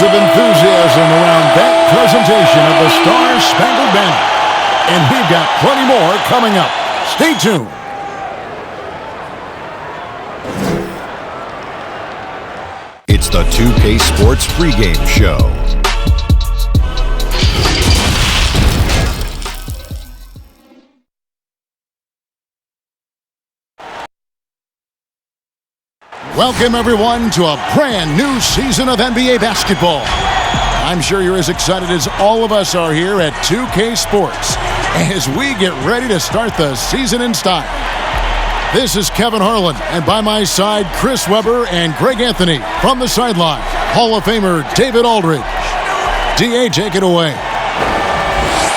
of enthusiasm around that presentation of the Star-Spangled Banner. And we've got plenty more coming up. Stay tuned. It's the 2K Sports pregame show. Welcome, everyone, to a brand new season of NBA basketball. I'm sure you're as excited as all of us are here at 2K Sports as we get ready to start the season in style. This is Kevin Harlan, and by my side, Chris Webber and Greg Anthony from the sideline. Hall of Famer David Aldridge. D.A., take it away.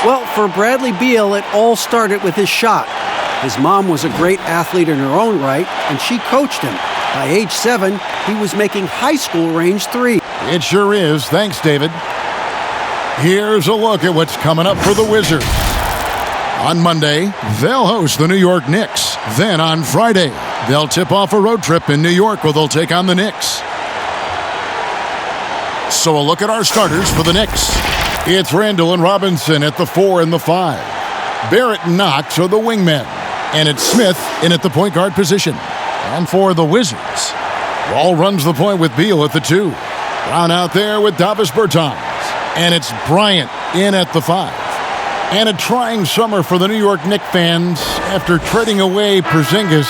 Well, for Bradley Beal, it all started with his shot. His mom was a great athlete in her own right, and she coached him. By age 7, he was making high school range 3. It sure is. Thanks, David. Here's a look at what's coming up for the Wizards. On Monday, they'll host the New York Knicks. Then on Friday, they'll tip off a road trip in New York where they'll take on the Knicks. So a look at our starters for the Knicks. It's Randall and Robinson at the 4 and the 5. Barrett and Knox are the wingmen. And it's Smith in at the point guard position. And for the Wizards, Wall runs the point with Beal at the 2. Brown out there with Davis Bertans. And it's Bryant in at the 5. And a trying summer for the New York Knicks fans. After trading away Porzingis,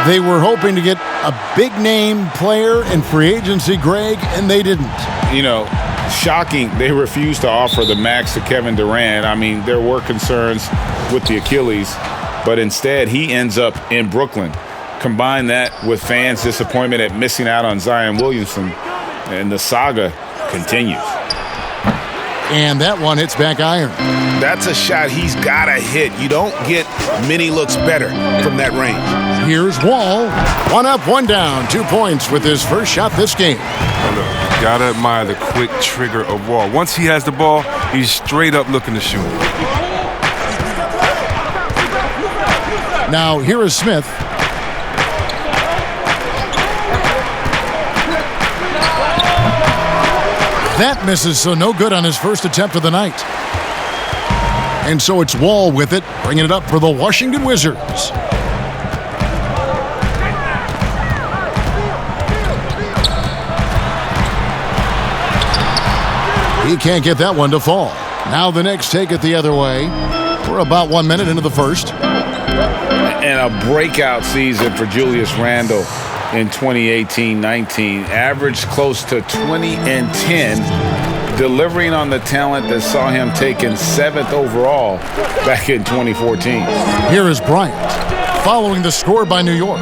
they were hoping to get a big-name player in free agency, Greg, and they didn't. You know, shocking. They refused to offer the max to Kevin Durant. I mean, there were concerns with the Achilles, but instead he ends up in Brooklyn. Combine that with fans' disappointment at missing out on Zion Williamson, and the saga continues. And that one hits back iron. That's a shot he's got to hit. You don't get many looks better from that range. Here's Wall. 1 up, 1 down. 2 points with his first shot this game. Gotta admire the quick trigger of Wall. Once he has the ball, he's straight up looking to shoot. Now here is Smith. That misses, so no good on his first attempt of the night. And so it's Wall with it, bringing it up for the Washington Wizards. He can't get that one to fall. Now the Knicks take it the other way. We're about 1 minute into the first. And a breakout season for Julius Randle in 2018-19. Averaged close to 20 and 10, delivering on the talent that saw him taken 7th overall back in 2014. Here is Bryant, following the score by New York.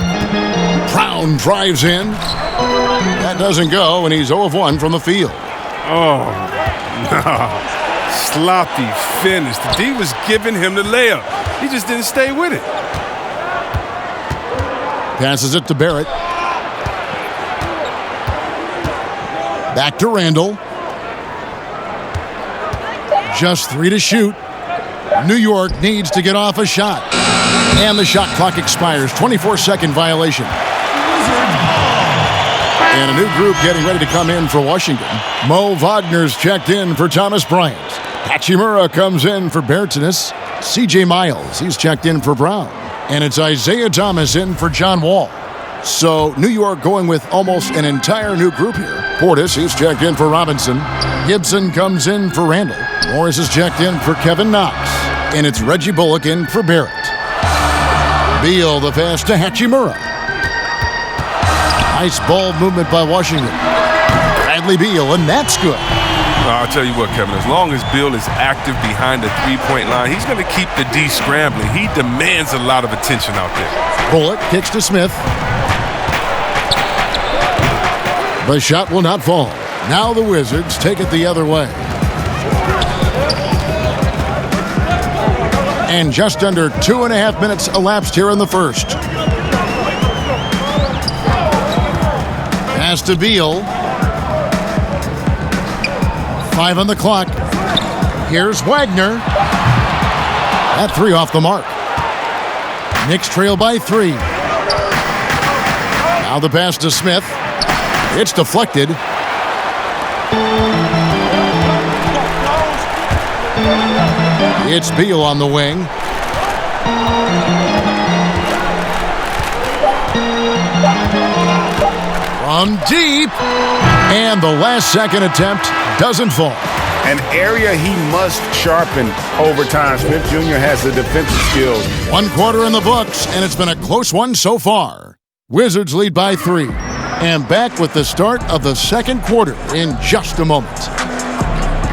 Brown drives in. That doesn't go, and he's 0 of 1 from the field. Oh, no. Sloppy finish. The D was giving him the layup. He just didn't stay with it. Passes it to Barrett. Back to Randall. Just 3 to shoot. New York needs to get off a shot. And the shot clock expires. 24-second violation. And a new group getting ready to come in for Washington. Mo Wagner's checked in for Thomas Bryant. Hachimura comes in for Bertans. C.J. Miles, he's checked in for Brown. And it's Isaiah Thomas in for John Wall. So New York going with almost an entire new group here. Portis, he's checked in for Robinson. Gibson comes in for Randall. Morris is checked in for Kevin Knox. And it's Reggie Bullock in for Barrett. Beal, the pass to Hachimura. Nice ball movement by Washington. Bradley Beal, and that's good. I'll tell you what, Kevin, as long as Beal is active behind the three-point line, he's going to keep the D scrambling. He demands a lot of attention out there. Bullock kicks to Smith. The shot will not fall. Now the Wizards take it the other way. And just under 2.5 minutes elapsed here in the first. Pass to Beal. 5 on the clock. Here's Wagner. That 3 off the mark. Knicks trail by 3. Now the pass to Smith. It's deflected. It's Beal on the wing. From deep. And the last-second attempt doesn't fall. An area he must sharpen over time. Smith Jr. has the defensive skills. 1 quarter in the books, and it's been a close one so far. Wizards lead by 3. And back with the start of the second quarter in just a moment.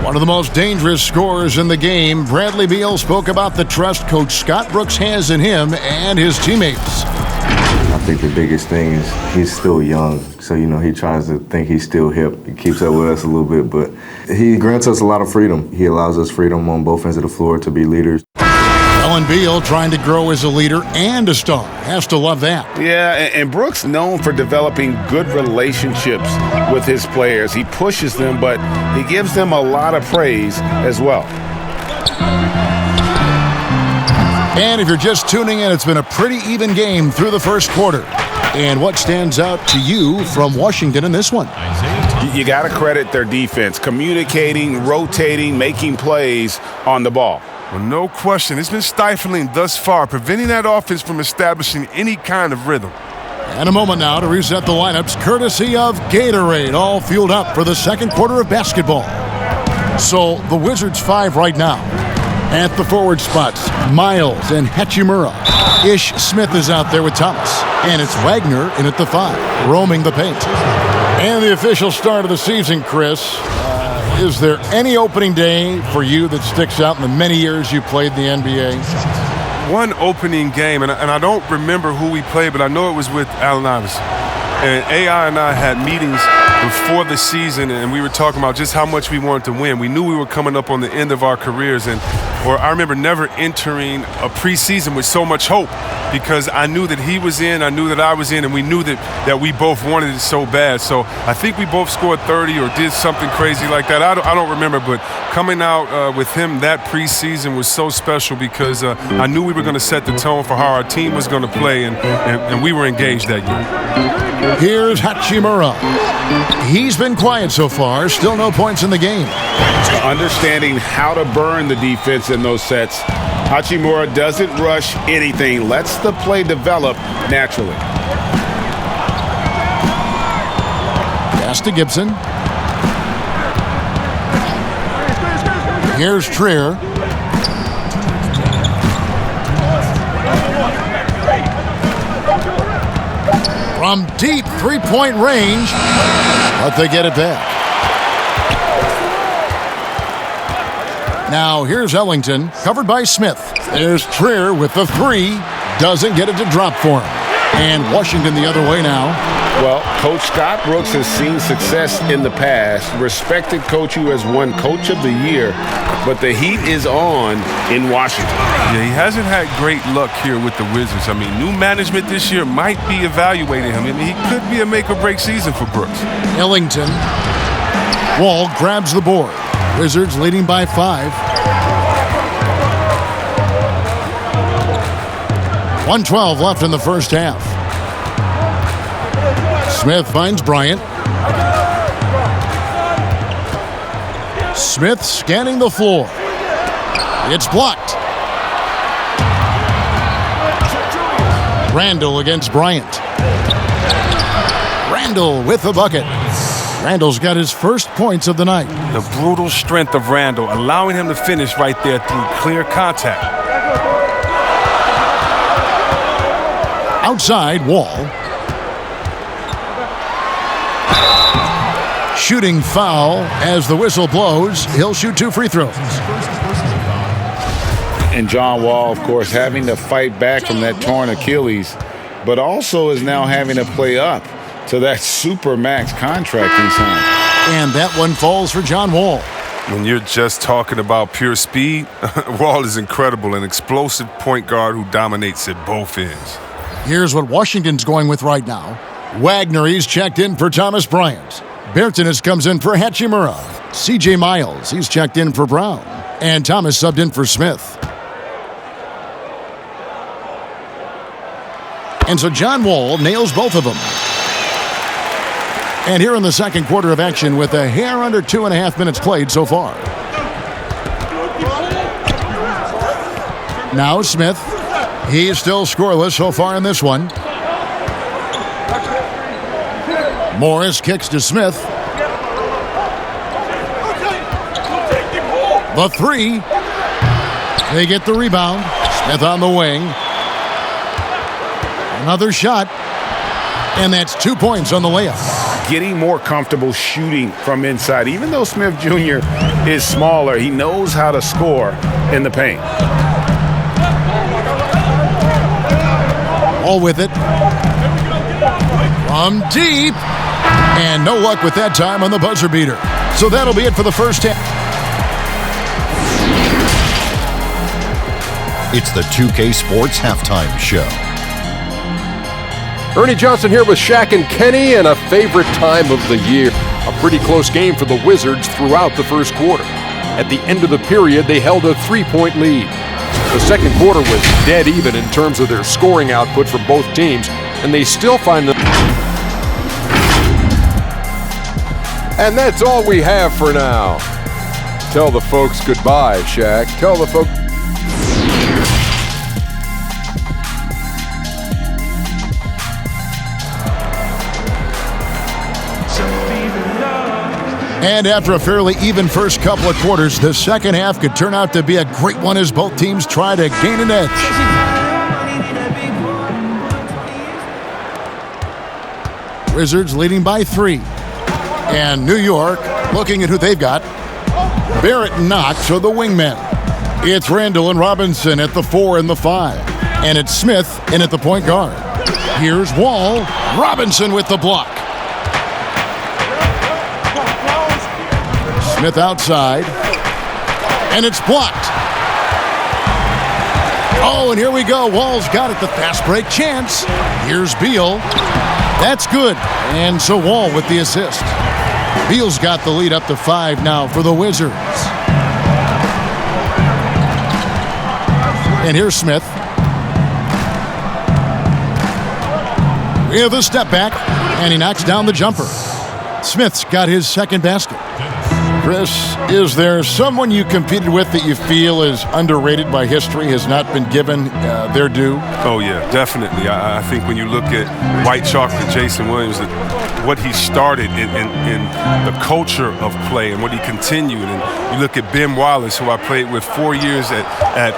One of the most dangerous scorers in the game, Bradley Beal spoke about the trust Coach Scott Brooks has in him and his teammates. I think the biggest thing is he's still young, so he tries to think he's still hip. He keeps up with us a little bit, but he grants us a lot of freedom. He allows us freedom on both ends of the floor to be leaders. Ellen Beal trying to grow as a leader and a star. Has to love that. Yeah, and Brooks known for developing good relationships with his players. He pushes them, but he gives them a lot of praise as well. And if you're just tuning in, it's been a pretty even game through the first quarter. And what stands out to you from Washington in this one? You got to credit their defense, communicating, rotating, making plays on the ball. Well, no question. It's been stifling thus far, preventing that offense from establishing any kind of rhythm. And a moment now to reset the lineups, courtesy of Gatorade, all fueled up for the second quarter of basketball. So the Wizards 5 right now. At the forward spots, Miles and Hachimura. Ish Smith is out there with Thomas. And it's Wagner in at the 5, roaming the paint. And the official start of the season, Chris. Is there any opening day for you that sticks out in the many years you played in the NBA? One opening game, and I don't remember who we played, but I know it was with Allen Iverson. And AI and I had meetings before the season, and we were talking about just how much we wanted to win. We knew we were coming up on the end of our careers, or I remember never entering a preseason with so much hope because I knew that he was in, I knew that I was in, and we knew that we both wanted it so bad. So I think we both scored 30 or did something crazy like that. I don't remember, but coming out with him that preseason was so special because I knew we were going to set the tone for how our team was going to play, and we were engaged that year. Here's Hachimura. He's been quiet so far, still no points in the game. Understanding how to burn the defense in those sets. Hachimura doesn't rush anything, lets the play develop naturally. Pass to Gibson. Here's Trier. From deep three-point range, but they get it back. Now here's Ellington, covered by Smith. There's Trier with the 3. Doesn't get it to drop for him. And Washington the other way now. Well, Coach Scott Brooks has seen success in the past. Respected coach who has won Coach of the Year. But the heat is on in Washington. Yeah, he hasn't had great luck here with the Wizards. I mean, new management this year might be evaluating him. I mean, he could be a make-or-break season for Brooks. Ellington. Wall grabs the board. Wizards leading by 5. 1:12 left in the first half. Smith finds Bryant. Smith scanning the floor. It's blocked. Randall against Bryant. Randall with the bucket. Randall's got his first points of the night. The brutal strength of Randall, allowing him to finish right there through clear contact. Outside, Wall. Shooting foul as the whistle blows. He'll shoot 2 free throws. And John Wall, of course, having to fight back from that torn Achilles, but also is now having to play up to that Supermax contract he signed. And that one falls for John Wall. When you're just talking about pure speed, Wall is incredible, an explosive point guard who dominates at both ends. Here's what Washington's going with right now. Wagner, he's checked in for Thomas Bryant. Bertines comes in for Hachimura. C.J. Miles, he's checked in for Brown. And Thomas subbed in for Smith. And so John Wall nails both of them. And here in the second quarter of action with a hair under 2.5 minutes played so far. Now Smith. He's still scoreless so far in this one. Morris kicks to Smith. The three. They get the rebound. Smith on the wing. Another shot. And that's 2 points on the layup. Getting more comfortable shooting from inside. Even though Smith Jr. is smaller, he knows how to score in the paint. All with it. From deep. And no luck with that time on the buzzer beater. So that'll be it for the first half. It's the 2K Sports Halftime Show. Ernie Johnson here with Shaq and Kenny, and a favorite time of the year. A pretty close game for the Wizards throughout the first quarter. At the end of the period, they held a 3-point lead. The second quarter was dead even in terms of their scoring output from both teams, and they still find them. And that's all we have for now. Tell the folks goodbye, Shaq. Tell the folks. And after a fairly even first couple of quarters, the second half could turn out to be a great one as both teams try to gain an edge. Wizards leading by 3. And New York looking at who they've got. Barrett and Knox are the wingmen. It's Randall and Robinson at the 4 and the 5. And it's Smith in at the point guard. Here's Wall. Robinson with the block. Smith outside. And it's blocked. Oh, and here we go. Wall's got it. The fast break chance. Here's Beal. That's good. And so Wall with the assist. Beal's got the lead up to 5 now for the Wizards. And here's Smith. With a step back. And he knocks down the jumper. Smith's got his second basket. Chris, is there someone you competed with that you feel is underrated by history, has not been given their due? Oh, yeah, definitely. I think when you look at White Chocolate, Jason Williams, what he started in the culture of play and what he continued. And you look at Ben Wallace, who I played with 4 years at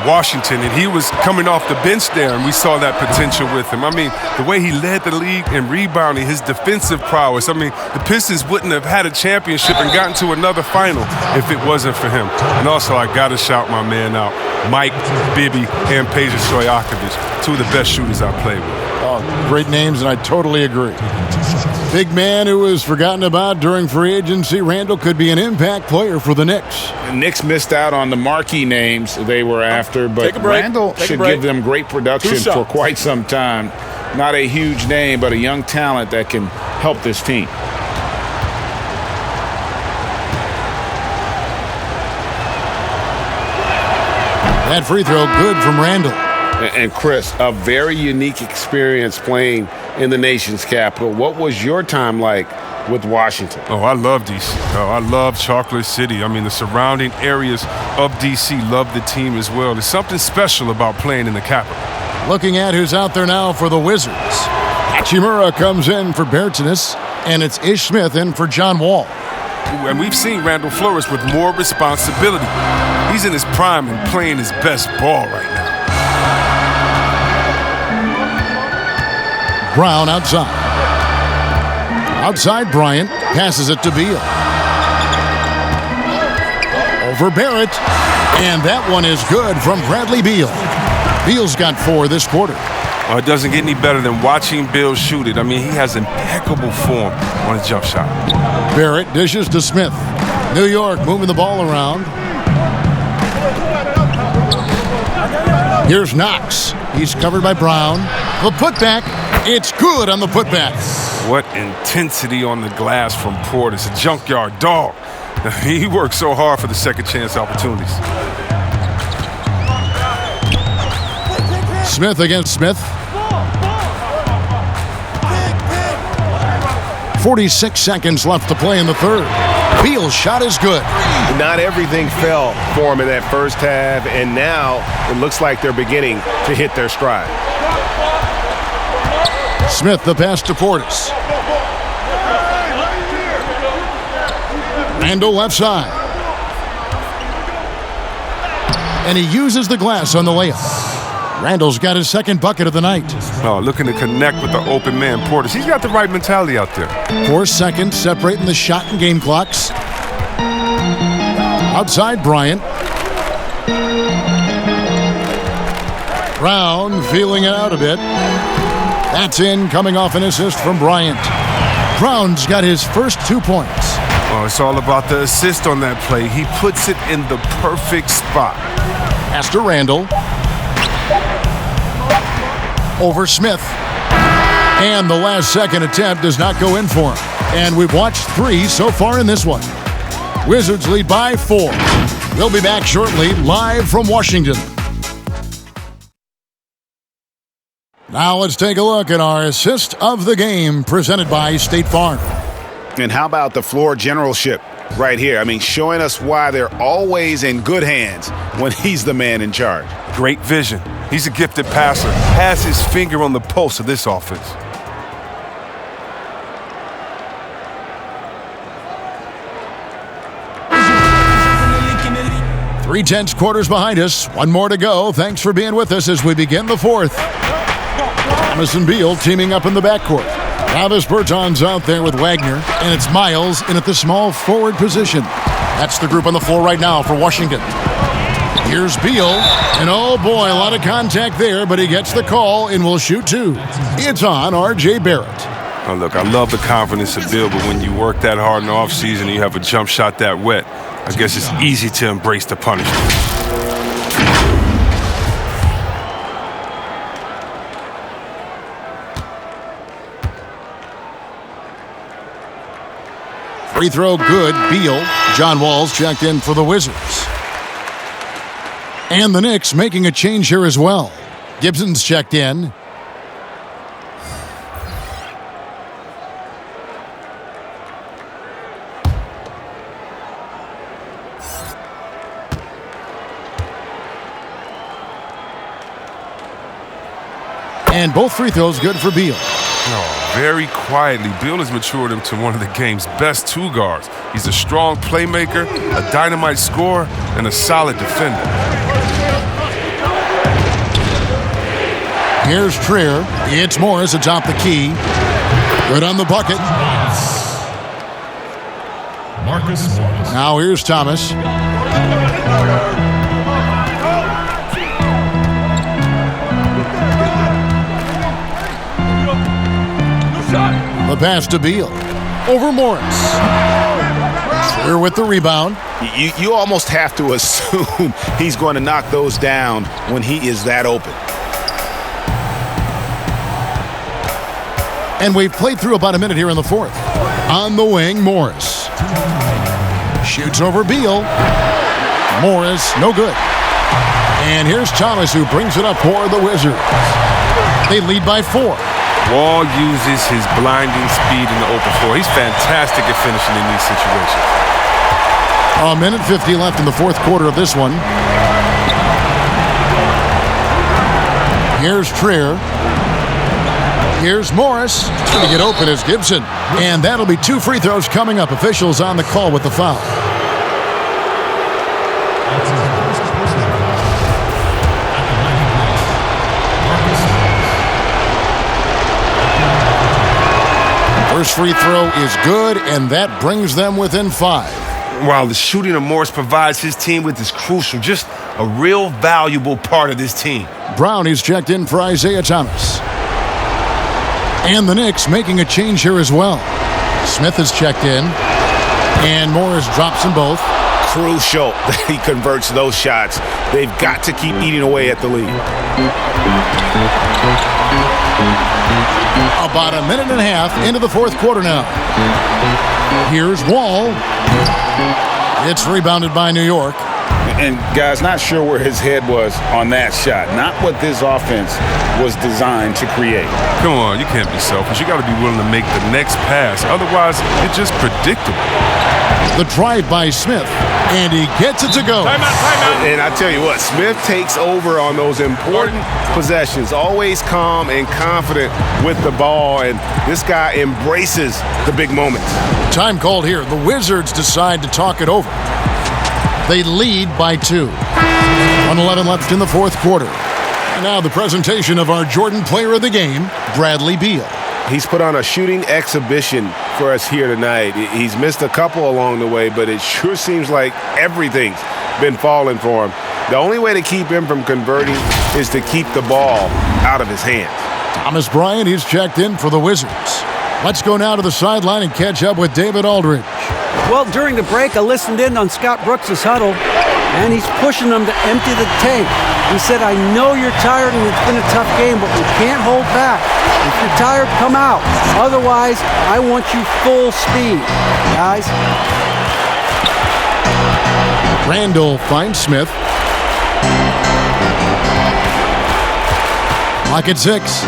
Washington, and he was coming off the bench there, and we saw that potential with him. I mean, the way he led the league in rebounding, his defensive prowess. I mean, the Pistons wouldn't have had a championship and gotten to another final if it wasn't for him. And also, I got to shout my man out, Mike Bibby and Peja Stojakovic, two of the best shooters I played with. Oh, great names, and I totally agree. Big man who was forgotten about during free agency, Randall could be an impact player for the Knicks. The Knicks missed out on the marquee names they were after, but Randall should give them great production for quite some time. Not a huge name, but a young talent that can help this team. That free throw good from Randall. And Chris, a very unique experience playing in the nation's capital. What was your time like with Washington? Oh, I love D.C. Oh, I love Chocolate City. I mean, the surrounding areas of D.C. love the team as well. There's something special about playing in the capital. Looking at who's out there now for the Wizards. Hachimura comes in for Bertans, and it's Ish Smith in for John Wall. And we've seen Randall flourish with more responsibility. He's in his prime and playing his best ball right now. Brown outside. Outside Bryant, passes it to Beal. Over Barrett, and that one is good from Bradley Beal. Beal's got 4 this quarter. Well, it doesn't get any better than watching Beal shoot it. I mean, he has impeccable form on a jump shot. Barrett dishes to Smith. New York moving the ball around. Here's Knox. He's covered by Brown. The putback. It's good on the putback. What intensity on the glass from Portis, a junkyard dog. He works so hard for the second chance opportunities. Smith against Smith. 46 seconds left to play in the third. Beal's shot is good. Not everything fell for him in that first half, and now it looks like they're beginning to hit their stride. Smith the pass to Portis. Randall left side. And he uses the glass on the layup. Randall's got his second bucket of the night. Oh, looking to connect with the open man, Portis. He's got the right mentality out there. 4 seconds separating the shot and game clocks. Outside Bryant. Brown feeling it out a bit. That's in, coming off an assist from Bryant. Brown's got his first 2 points. Oh, it's all about the assist on that play. He puts it in the perfect spot. Pass to Randall. Over Smith. And the last second attempt does not go in for him. And we've watched 3 so far in this one. Wizards lead by 4. We'll be back shortly, live from Washington. Now let's take a look at our assist of the game presented by State Farm. And how about the floor generalship right here? I mean, showing us why they're always in good hands when he's the man in charge. Great vision. He's a gifted passer. Has his finger on the pulse of this offense. Three tenths quarters behind us. One more to go. Thanks for being with us as we begin the fourth. Thomas and Beal teaming up in the backcourt. Travis Berton's out there with Wagner, and it's Miles in at the small forward position. That's the group on the floor right now for Washington. Here's Beal, and oh boy, a lot of contact there, but he gets the call and will shoot 2. It's on R.J. Barrett. Oh, look, I love the confidence of Beal, but when you work that hard in the offseason and you have a jump shot that wet, I guess it's easy to embrace the punishment. Free throw good, Beal. John Wall's checked in for the Wizards. And the Knicks making a change here as well. Gibson's checked in. And both free throws good for Beal. Oh, very quietly, Beal has matured into one of the game's best 2 guards. He's a strong playmaker, a dynamite scorer, and a solid defender. Here's Trier. It's Morris atop the key. Good on the bucket. Marcus Morris. Now here's Thomas. The pass to Beal. Over Morris. Trier with the rebound. You almost have to assume he's going to knock those down when he is that open. And we've played through about a minute here in the fourth. On the wing, Morris. Shoots over Beal. Morris, no good. And here's Thomas who brings it up for the Wizards. They lead by 4. Wall uses his blinding speed in the open floor. He's fantastic at finishing in these situations. A minute 50 left in the fourth quarter of this one. Here's Trier. Here's Morris. Trying to get open as Gibson. And that'll be 2 free throws coming up. Officials on the call with the foul. First free throw is good, and that brings them within 5. While the shooting of Morris provides his team with is crucial, just a real valuable part of this team. Brown is checked in for Isaiah Thomas. And the Knicks making a change here as well. Smith is checked in, and Morris drops them both. Crucial that he converts those shots. They've got to keep eating away at the lead. About a minute and a half into the fourth quarter now. Here's Wall. It's rebounded by New York. And guys, not sure where his head was on that shot. Not what this offense was designed to create. Come on, you can't be selfish. You got to be willing to make the next pass. Otherwise, it's just predictable. The drive by Smith, and he gets it to go. Timeout. And I tell you what, Smith takes over on those important possessions, always calm and confident with the ball, and this guy embraces the big moments. Time called here. The Wizards decide to talk it over. They lead by 2. 1:11 left in the fourth quarter. And now the presentation of our Jordan Player of the Game, Bradley Beal. He's put on a shooting exhibition for us here tonight. He's missed a couple along the way, but it sure seems like everything's been falling for him. The only way to keep him from converting is to keep the ball out of his hands. Thomas Bryant, he's checked in for the Wizards. Let's go now to the sideline and catch up with David Aldridge. Well, during the break, I listened in on Scott Brooks' huddle, and he's pushing them to empty the tank. He said, I know you're tired and it's been a tough game, but we can't hold back. If you're tired, come out. Otherwise, I want you full speed, guys. Randall finds Smith. Clock at 6.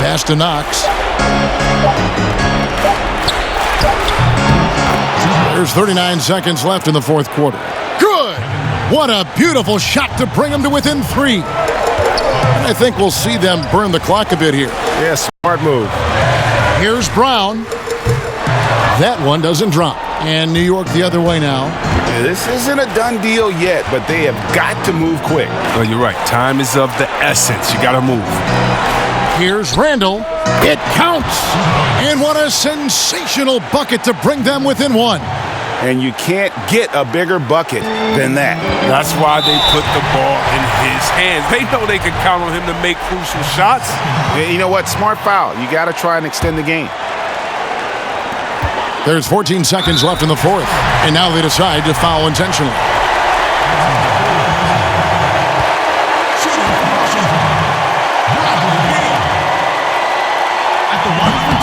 Pass to Knox. There's 39 seconds left in the fourth quarter. Good! What a beautiful shot to bring them to within 3. And I think we'll see them burn the clock a bit here. Yeah, smart move. Here's Brown. That one doesn't drop. And New York the other way now. Yeah, this isn't a done deal yet, but they have got to move quick. Well, you're right. Time is of the essence. You got to move. Here's Randall. It counts. And what a sensational bucket to bring them within 1. And you can't get a bigger bucket than that. That's why they put the ball in his hands. They know they can count on him to make crucial shots. Yeah, you know what? Smart foul. You got to try and extend the game. There's 14 seconds left in the fourth. And now they decide to foul intentionally.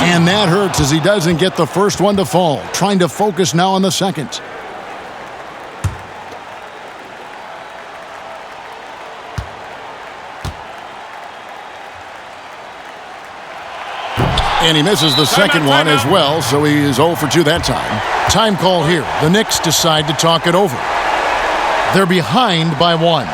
And that hurts as he doesn't get the first one to fall. Trying to focus now on the second. And he misses the second one as well, so he is 0 for 2 that time. Time call here. The Knicks decide to talk it over. They're behind by 1.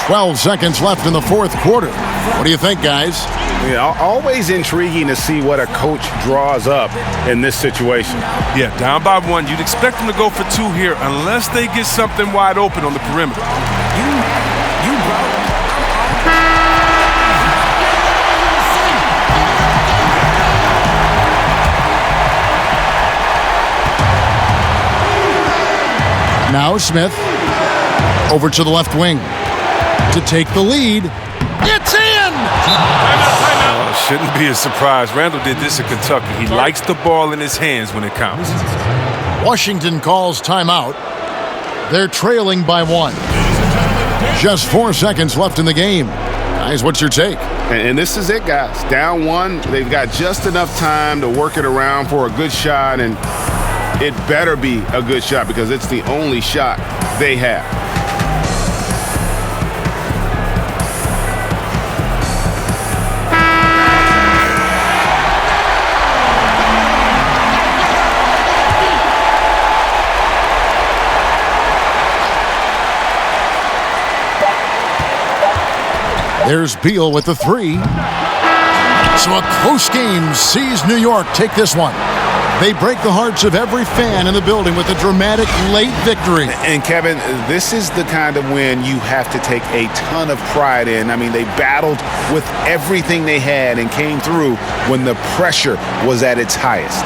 12 seconds left in the fourth quarter. What do you think, guys? Yeah, always intriguing to see what a coach draws up in this situation. Yeah, down by 1. You'd expect them to go for 2 here unless they get something wide open on the perimeter. Now Smith over to the left wing to take the lead. It's in! Shouldn't be a surprise. Randall did this in Kentucky. He likes the ball in his hands when it counts. Washington calls timeout. They're trailing by 1. Just 4 seconds left in the game. Guys, what's your take? And this is it, guys. Down 1. They've got just enough time to work it around for a good shot, and it better be a good shot because it's the only shot they have. There's Beal with the 3. So a close game sees New York take this one. They break the hearts of every fan in the building with a dramatic late victory. And Kevin, this is the kind of win you have to take a ton of pride in. I mean, they battled with everything they had and came through when the pressure was at its highest.